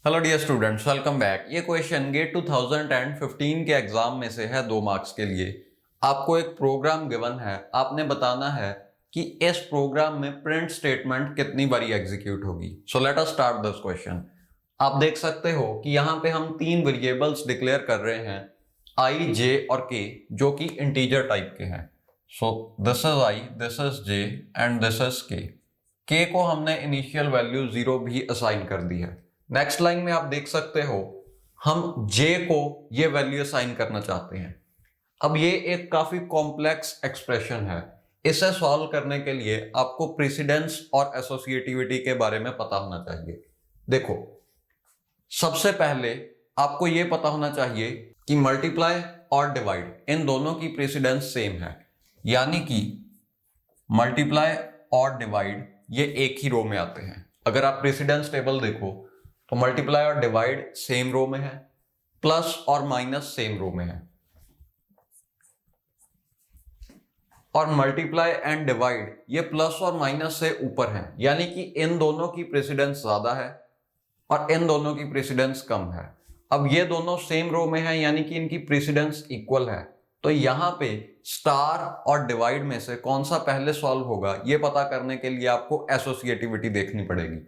Hello dear students, welcome back. ये question GATE 2015 के exam में से है 2 मार्क्स के लिए। आपको एक प्रोग्राम गिवन है, आपने बताना है कि इस प्रोग्राम में प्रिंट स्टेटमेंट कितनी बारी एग्जीक्यूट होगी। So let us start this question. आप देख सकते हो कि यहाँ पे हम 3 वेरिएबल्स डिक्लेयर कर रहे हैं, आई, जे और के, जो कि इंटीजर टाइप के हैं। So this is I, this is J and this is के को हमने इनिशियल वैल्यू 0 भी असाइन कर दी है। नेक्स्ट लाइन में आप देख सकते हो हम J को ये वैल्यू असाइन करना चाहते हैं। अब ये एक काफी कॉम्प्लेक्स एक्सप्रेशन है। इसे सॉल्व करने के लिए आपको प्रेसिडेंस और एसोसिएटिविटी के बारे में पता होना चाहिए। देखो, सबसे पहले आपको ये पता होना चाहिए कि मल्टीप्लाई और डिवाइड इन दोनों की प्रेसिडेंस सेम है, यानी कि मल्टीप्लाई और डिवाइड ये एक ही रो में आते हैं। अगर आप प्रेसिडेंस टेबल देखो तो मल्टीप्लाई और डिवाइड सेम रो में है, प्लस और माइनस सेम रो में है, और मल्टीप्लाई एंड डिवाइड ये प्लस और माइनस से ऊपर है, यानी कि इन दोनों की प्रेसिडेंस ज्यादा है और इन दोनों की प्रेसिडेंस कम है। अब ये दोनों सेम रो में है, यानी कि इनकी प्रेसिडेंस इक्वल है। तो यहां पे स्टार और डिवाइड में से कौन सा पहले सॉल्व होगा, ये पता करने के लिए आपको एसोसिएटिविटी देखनी पड़ेगी।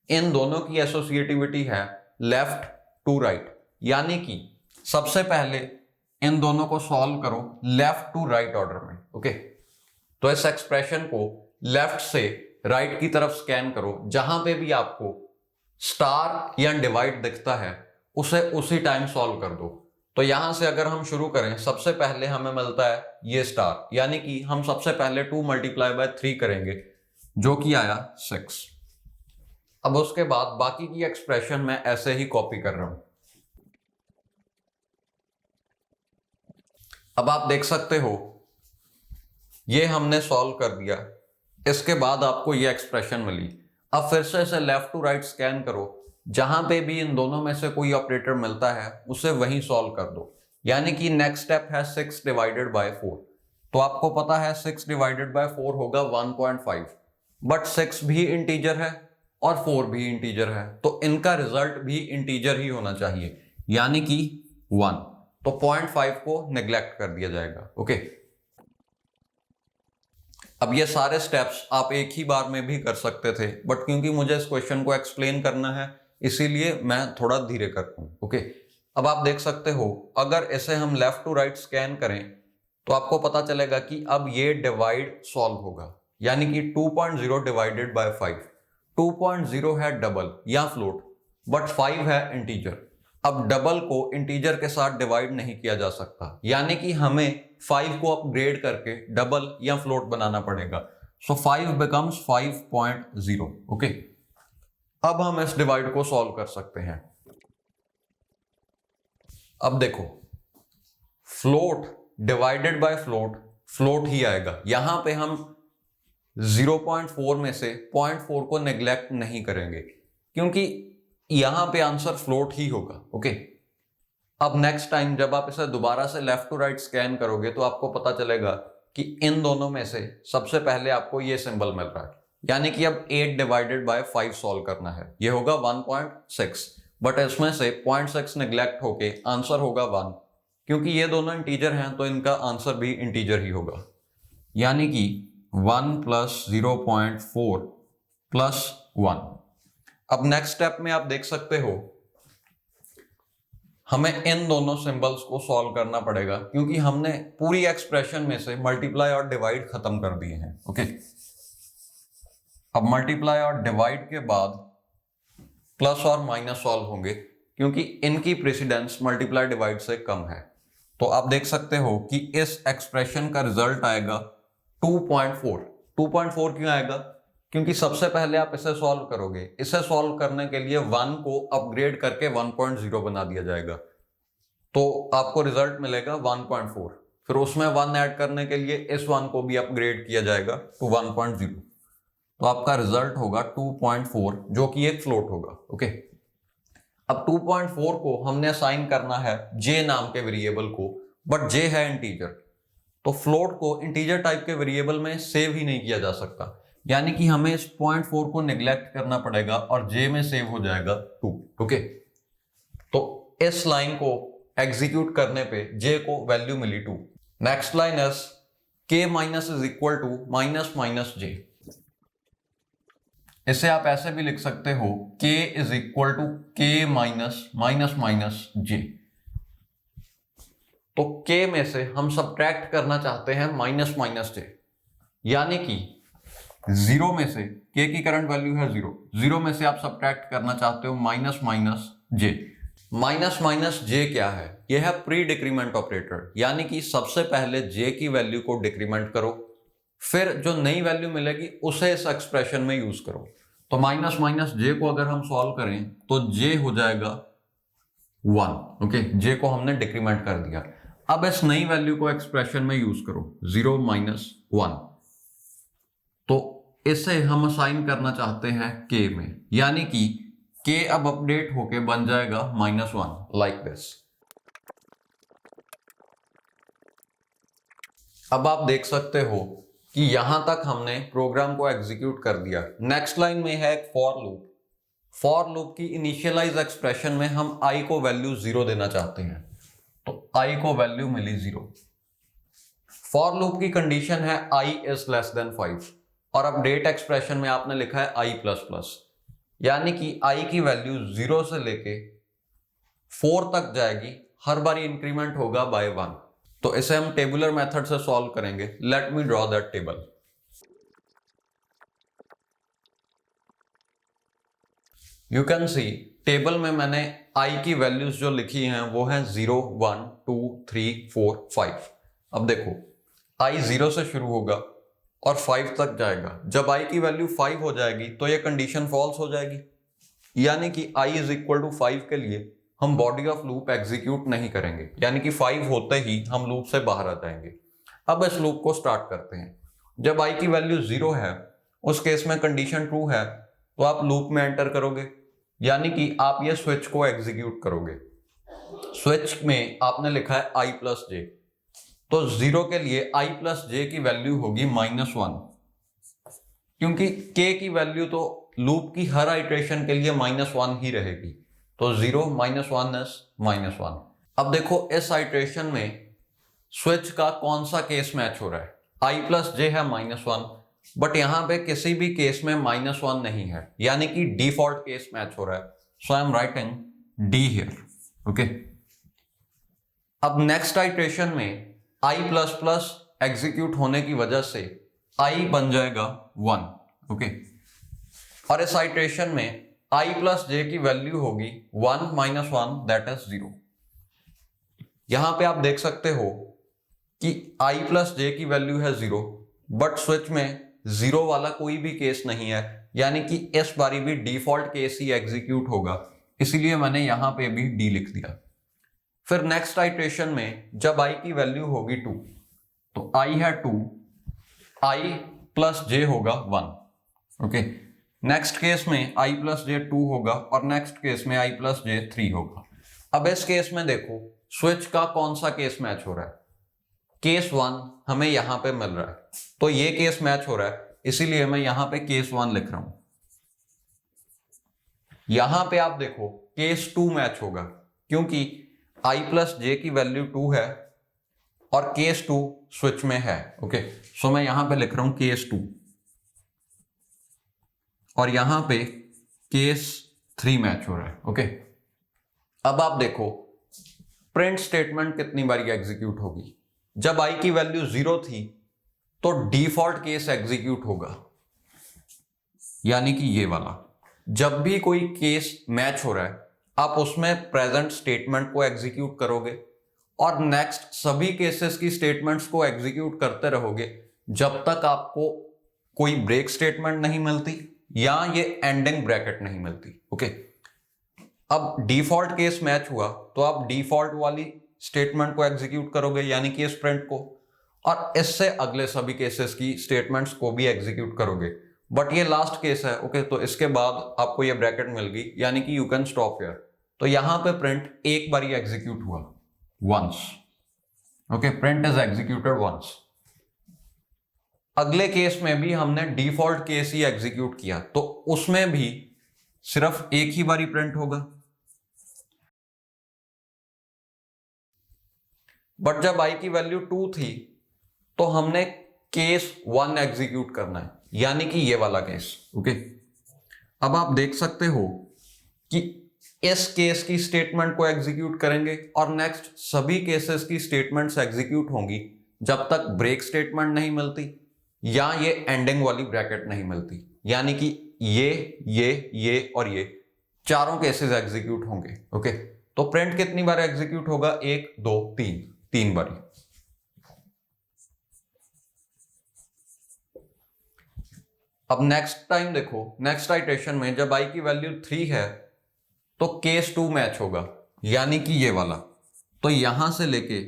इन दोनों की एसोसिएटिविटी है लेफ्ट टू राइट, यानी कि सबसे पहले इन दोनों को सॉल्व करो लेफ्ट टू राइट ऑर्डर में। ओके, तो इस एक्सप्रेशन को लेफ्ट से राइट की तरफ स्कैन करो। जहां पे भी आपको स्टार या डिवाइड दिखता है उसे उसी टाइम सॉल्व कर दो। तो यहां से अगर हम शुरू करें, सबसे पहले हमें मिलता है ये स्टार, यानी कि हम सबसे पहले 2 मल्टीप्लाई बाय 3 करेंगे, जो कि आया 6। अब उसके बाद बाकी की एक्सप्रेशन मैं ऐसे ही कॉपी कर रहा हूं। अब आप देख सकते हो ये हमने सॉल्व कर दिया। इसके बाद आपको ये एक्सप्रेशन मिली। अब फिर से इसे लेफ्ट टू राइट स्कैन करो। जहां पे भी इन दोनों में से कोई ऑपरेटर मिलता है उसे वहीं सॉल्व कर दो, यानी कि नेक्स्ट स्टेप है 6 डिवाइडेड बाय 4। तो आपको पता है 6 डिवाइडेड बाय 4 होगा 1.5, बट 6 भी इंटीजर है और 4 भी इंटीजर है, तो इनका रिजल्ट भी इंटीजर ही होना चाहिए, यानी कि 1। तो 0.5 को नेग्लेक्ट कर दिया जाएगा। ओके, अब ये सारे स्टेप्स आप एक ही बार में भी कर सकते थे, बट क्योंकि मुझे इस क्वेश्चन को एक्सप्लेन करना है इसीलिए मैं थोड़ा धीरे करता हूं। ओके, अब आप देख सकते हो अगर इसे हम लेफ्ट टू राइट स्कैन करें तो आपको पता चलेगा कि अब ये डिवाइड सॉल्व होगा, यानी कि 2.0 डिवाइडेड बाय 5। 2.0 है डबल या फ्लोट, बट 5 है इंटीजर। अब डबल को इंटीजर के साथ डिवाइड नहीं किया जा सकता, यानी कि हमें 5 को अपग्रेड करके डबल या फ्लोट बनाना पड़ेगा। सो 5 बिकम्स 5.0। ओके, अब हम इस डिवाइड को सॉल्व कर सकते हैं। अब देखो, float divided by float float ही आएगा। यहां पे हम 0.4 में से 0.4 को नेग्लेक्ट नहीं करेंगे, क्योंकि यहां पे आंसर फ्लोट ही होगा। ओके, अब नेक्स्ट टाइम जब आप इसे दोबारा से लेफ्ट टू राइट स्कैन करोगे तो आपको पता चलेगा कि इन दोनों में से सबसे पहले आपको ये सिंबल मिल रहा है, यानी कि अब 8 डिवाइडेड बाय 5 सॉल्व करना है। ये होगा 1.6, बट इसमें से 0.6 नेग्लेक्ट होके आंसर होगा 1। क्योंकि ये दोनों इंटीजर हैं तो इनका आंसर भी इंटीजर ही होगा, यानी कि 1 प्लस 0.4 प्लस 1। अब नेक्स्ट स्टेप में आप देख सकते हो हमें इन दोनों सिंबल्स को सॉल्व करना पड़ेगा, क्योंकि हमने पूरी एक्सप्रेशन में से मल्टीप्लाई और डिवाइड खत्म कर दिए हैं। ओके, अब मल्टीप्लाई और डिवाइड के बाद प्लस और माइनस सॉल्व होंगे, क्योंकि इनकी प्रेसिडेंस मल्टीप्लाई डिवाइड से कम है। तो आप देख सकते हो कि इस एक्सप्रेशन का रिजल्ट आएगा 2.4। 2.4 क्यों आएगा? क्योंकि सबसे पहले आप इसे सॉल्व करोगे, इसे सॉल्व करने के लिए 1 को अपग्रेड करके 1.0 बना दिया जाएगा, तो आपको रिजल्ट मिलेगा 1.4। फिर उसमें 1 ऐड करने के लिए इस 1 को भी अपग्रेड किया जाएगा टू 1.0, तो आपका रिजल्ट होगा 2.4, जो कि एक फ्लोट होगा। ओके, अब 2.4 को हमने असाइन करना है जे नाम के वेरिएबल को, बट जे है इंटीजर, तो फ्लोट को इंटीजर टाइप के वेरिएबल में सेव ही नहीं किया जा सकता, यानी कि हमें इस 0.4 को नेग्लेक्ट करना पड़ेगा और जे में सेव हो जाएगा 2। ओके, इस लाइन को एग्जीक्यूट करने पे j को वैल्यू मिली 2। Next line is k minus is equal to minus minus j। इसे आप ऐसे भी लिख सकते हो k is equal to k minus minus minus j। तो k में से हम सब्ट्रैक्ट करना चाहते हैं माइनस माइनस j, यानी कि 0 में से k की करंट वैल्यू है 0, 0 में से आप सब्ट्रैक्ट करना चाहते हो minus minus j। Minus minus j क्या है? यह है प्री डिक्रीमेंट ऑपरेटर, यानी कि सबसे पहले j की वैल्यू को डिक्रीमेंट करो, फिर जो नई वैल्यू मिलेगी उसे इस एक्सप्रेशन में यूज करो। तो माइनस माइनस j को अगर हम सॉल्व करें तो j हो जाएगा 1। ओके, j को हमने डिक्रीमेंट कर दिया। अब इस नई वैल्यू को एक्सप्रेशन में यूज करो 0 माइनस 1, तो इसे हम असाइन करना चाहते हैं k में, यानी कि k अब अपडेट होके बन जाएगा -1 लाइक दिस। अब आप देख सकते हो कि यहां तक हमने प्रोग्राम को एग्जीक्यूट कर दिया। नेक्स्ट लाइन में है एक फॉर लूप। फॉर लूप की इनिशियलाइज एक्सप्रेशन में हम i को वैल्यू 0 देना चाहते हैं, तो i को वैल्यू मिली 0। फॉर लूप की कंडीशन है i इज लेस देन 5 और अपडेट एक्सप्रेशन में आपने लिखा है i प्लस प्लस, यानी कि i की वैल्यू 0 से लेके 4 तक जाएगी, हर बार इंक्रीमेंट होगा बाय 1। तो इसे हम टेबुलर मेथड से सॉल्व करेंगे। Let me draw that table. You can see table में मैंने i की वैल्यूज जो लिखी हैं वो हैं 0 1 2 3 4 5। अब देखो i 0 से शुरू होगा और 5 तक जाएगा। जब i की वैल्यू 5 हो जाएगी तो ये कंडीशन फॉल्स हो जाएगी, यानी कि i इज इक्वल टू 5 के लिए हम बॉडी ऑफ लूप एग्जीक्यूट नहीं करेंगे, यानी कि 5 होते ही हम लूप से बाहर आ जाएंगे। अब इस लूप को स्टार्ट करते हैं। जब i की वैल्यू 0 है, उस केस में कंडीशन ट्रू है, तो आप लूप में एंटर करोगे, यानी कि आप ये स्विच को एग्जीक्यूट करोगे। स्विच में आपने लिखा है i प्लस j, तो 0 के लिए i प्लस j की वैल्यू होगी -1, क्योंकि k की वैल्यू तो लूप की हर आइट्रेशन के लिए -1 ही रहेगी, तो 0 -1 इज -1। अब देखो इस आइट्रेशन में स्विच का कौन सा केस मैच हो रहा है? i प्लस j है -1, बट यहां पे किसी भी केस में -1 नहीं है, यानी कि डिफॉल्ट केस मैच हो रहा है। So I am writing d हियर। ओके, अब नेक्स्ट आइट्रेशन में i प्लस प्लस एग्जीक्यूट होने की वजह से i बन जाएगा 1। ओके, और इस आइट्रेशन में i प्लस j की वैल्यू होगी 1 - 1 दैट इज 0। यहां पे आप देख सकते हो कि i प्लस j की वैल्यू है 0, बट स्विच में 0 वाला कोई भी केस नहीं है, यानी कि इस बारी भी डिफॉल्ट केस ही एग्जीक्यूट होगा, इसीलिए मैंने यहां पे भी d लिख दिया। फिर नेक्स्ट आइट्रेशन में जब i की वैल्यू होगी 2, तो i है 2, i प्लस j होगा 1। ओके, नेक्स्ट केस में i प्लस j 2 होगा और नेक्स्ट केस में i प्लस j 3 होगा। अब इस केस में देखो स्विच का कौन सा केस मैच हो रहा है? केस 1 हमें यहां पे मिल रहा है, तो ये केस मैच हो रहा है, इसीलिए मैं यहां पे केस 1 लिख रहा हूं। यहां पे आप देखो केस 2 मैच होगा, क्योंकि i प्लस j की वैल्यू 2 है और केस 2 स्विच में है। ओके, सो मैं यहां पे लिख रहा हूं केस 2 और यहां पे केस 3 मैच हो रहा है। ओके, अब आप देखो प्रिंट स्टेटमेंट कितनी बार एग्जीक्यूट होगी? जब i की वैल्यू 0 थी तो डिफॉल्ट केस एग्जीक्यूट होगा, यानी कि ये वाला। जब भी कोई केस मैच हो रहा है आप उसमें प्रेजेंट स्टेटमेंट को एग्जीक्यूट करोगे और नेक्स्ट सभी केसेस की स्टेटमेंट्स को एग्जीक्यूट करते रहोगे जब तक आपको कोई ब्रेक स्टेटमेंट नहीं मिलती या ये एंडिंग ब्रैकेट नहीं मिलती। ओके, अब डिफॉल्ट केस मैच हुआ तो आप डिफॉल्ट वाली स्टेटमेंट को एग्जीक्यूट करोगे, यानी कि इस प्रिंट को, और इससे अगले सभी केसेस की स्टेटमेंट्स को भी एग्जीक्यूट करोगे। बट ये लास्ट केस है। ओके, तो इसके बाद आपको ये ब्रैकेट मिल गई, यानी कि यू कैन स्टॉप हियर। तो यहां पे प्रिंट एक बार ही एग्जीक्यूट हुआ, once. Okay, print is executed once. अगले केस में भी हमने डिफॉल्ट केस ही एग्जीक्यूट किया, तो उसमें भी सिर्फ एक ही बारी प्रिंट होगा। बट जब i की वैल्यू 2 थी तो हमने केस 1 एग्जीक्यूट करना है, यानी कि ये वाला केस। ओके, अब आप देख सकते हो कि इस केस की स्टेटमेंट को एग्जीक्यूट करेंगे और नेक्स्ट सभी केसेस की स्टेटमेंट्स एग्जीक्यूट होंगी जब तक ब्रेक स्टेटमेंट नहीं मिलती या ये एंडिंग वाली ब्रैकेट नहीं मिलती, यानी कि ये और ये चारों केसेस एग्जीक्यूट होंगे। ओके, तो प्रिंट कितनी बार एग्जीक्यूट होगा? 1 2 3, 3 बारी। अब नेक्स्ट टाइम देखो, नेक्स्ट आइटरेशन में जब i की वैल्यू 3 है तो केस 2 मैच होगा, यानी कि ये वाला। तो यहां से लेके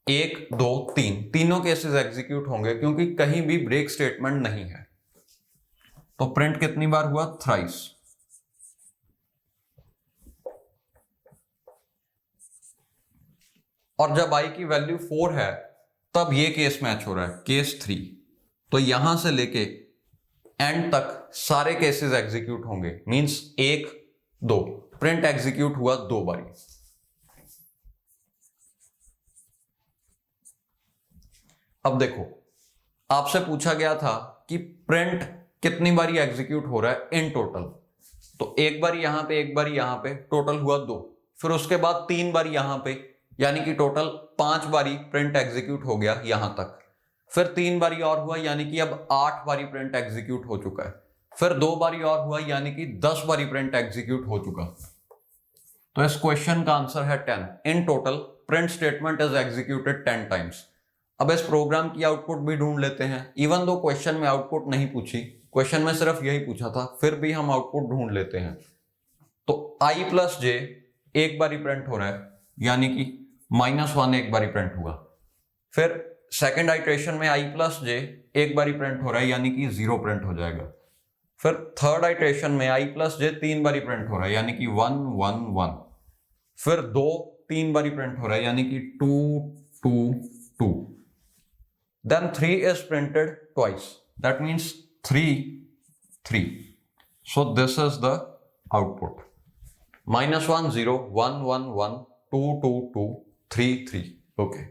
1 2 3 तीनों केसेस एग्जीक्यूट होंगे क्योंकि कहीं भी ब्रेक स्टेटमेंट नहीं है। तो प्रिंट कितनी बार हुआ? थ्राइस। और जब i की वैल्यू 4 है तब ये केस मैच हो रहा है, केस 3। तो यहां से लेके एंड तक सारे केसेस एग्जीक्यूट होंगे, मींस 1 2 प्रिंट एग्जीक्यूट हुआ 2 बारी। अब देखो, आपसे पूछा गया था कि प्रिंट कितनी बारी एग्जीक्यूट हो रहा है इन टोटल। तो एक बार यहां पे, एक बार यहां पे, टोटल हुआ 2। फिर उसके बाद 3 बार यहां पे, यानी कि टोटल 5 बारी प्रिंट एग्जीक्यूट हो गया यहां तक। फिर 3 बारी और हुआ, यानी कि अब 8 बारी प्रिंट एग्जीक्यूट हो चुका है। फिर 2 बारी और हुआ, यानी कि 10 बारी प्रिंट एग्जीक्यूट हो चुका। तो इस क्वेश्चन का आंसर है 10। In total print statement is executed 10 times. अब इस प्रोग्राम की आउटपुट भी ढूंढ लेते हैं। इवन दो क्वेश्चन में आउटपुट नहीं पूछी, क्वेश्चन में सिर्फ यही पूछा था, फिर भी हम आउटपुट ढूंढ लेते हैं। तो i प्लस जे एक बारी प्रिंट हो रहा है, यानी कि -1 एक बारी प्रिंट हुआ। फिर सेकेंड आइट्रेशन में i प्लस जे एक बारी प्रिंट हो रहा है, यानी कि 0 प्रिंट हो जाएगा। फिर थर्ड आइट्रेशन में i प्लस जे 3 बारी प्रिंट हो रहा है, यानी कि 1 1 1। फिर 2 3 बारी प्रिंट हो रहा है, यानी कि 2 2 2। Then 3 is printed twice. That means 3 3. So this is the output. -1 0 1 1 1 2 2 2 3 3. Okay.